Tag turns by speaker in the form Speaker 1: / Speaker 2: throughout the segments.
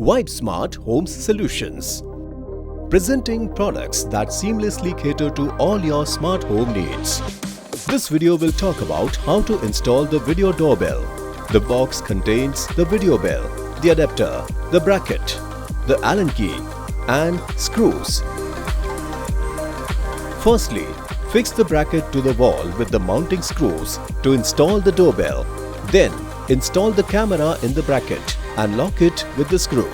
Speaker 1: Vibesmarthomes Solutions, presenting products that seamlessly cater to all your smart home needs. This video will talk about how to install the video doorbell. The box contains the video bell, the adapter, the bracket, the Allen key and screws. Firstly, fix the bracket to the wall with the mounting screws to install the doorbell. Then, install the camera in the bracket and lock it with the screw.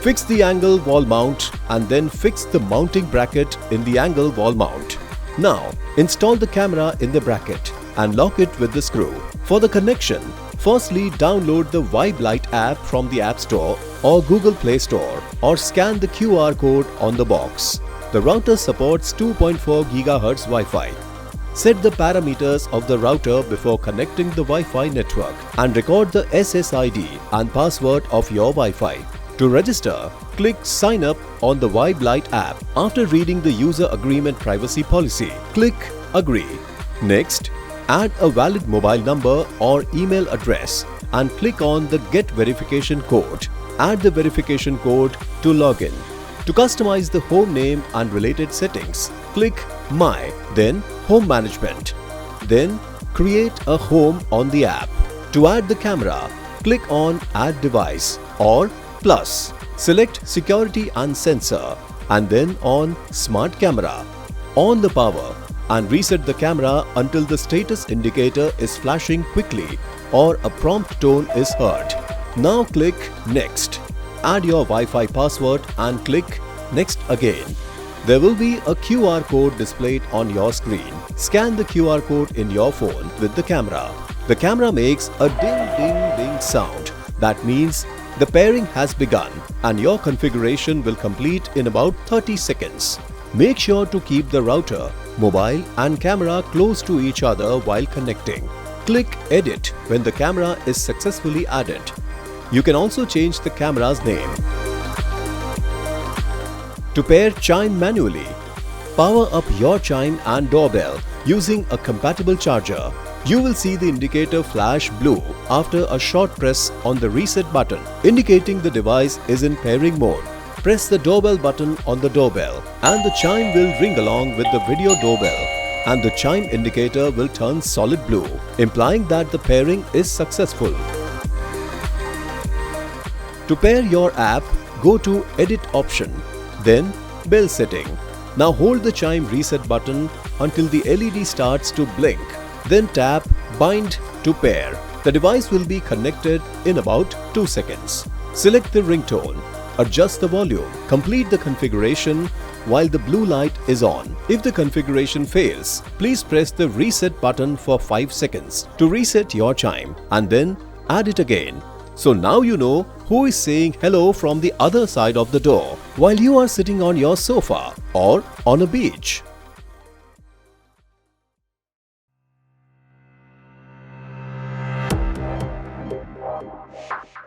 Speaker 1: Fix the angle wall mount and then fix the mounting bracket in the angle wall mount. Now, install the camera in the bracket and lock it with the screw. For the connection, firstly download the Lite app from the App Store or Google Play Store or scan the QR code on the box. The router supports 2.4 GHz Wi-Fi. Set the parameters of the router before connecting the Wi-Fi network and record the SSID and password of your Wi-Fi. To register, click Sign Up on the Lite app. After reading the User Agreement Privacy Policy, click Agree. Next, add a valid mobile number or email address and click on the Get Verification Code. Add the verification code to login. To customize the home name and related settings, click My, then Home Management. Then create a home on the app. To add the camera, click on Add Device or Plus. Select Security and Sensor and then on Smart Camera. On the power and reset the camera until the status indicator is flashing quickly or a prompt tone is heard. Now click Next. Add your Wi-Fi password and click Next again. There will be a QR code displayed on your screen. Scan the QR code in your phone with the camera. The camera makes a ding ding ding sound. That means the pairing has begun and your configuration will complete in about 30 seconds. Make sure to keep the router, mobile and camera close to each other while connecting. Click Edit when the camera is successfully added. You can also change the camera's name. To pair chime manually, power up your chime and doorbell using a compatible charger. You will see the indicator flash blue after a short press on the reset button, indicating the device is in pairing mode. Press the doorbell button on the doorbell and the chime will ring along with the video doorbell and the chime indicator will turn solid blue, implying that the pairing is successful. To pair your app, go to Edit option, then Bell setting. Now hold the chime reset button until the LED starts to blink. Then tap Bind to pair. The device will be connected in about 2 seconds. Select the ringtone. Adjust the volume. Complete the configuration while the blue light is on. If the configuration fails, please press the reset button for 5 seconds to reset your chime and then add it again. So now you know who is saying hello from the other side of the door while you are sitting on your sofa or on a beach.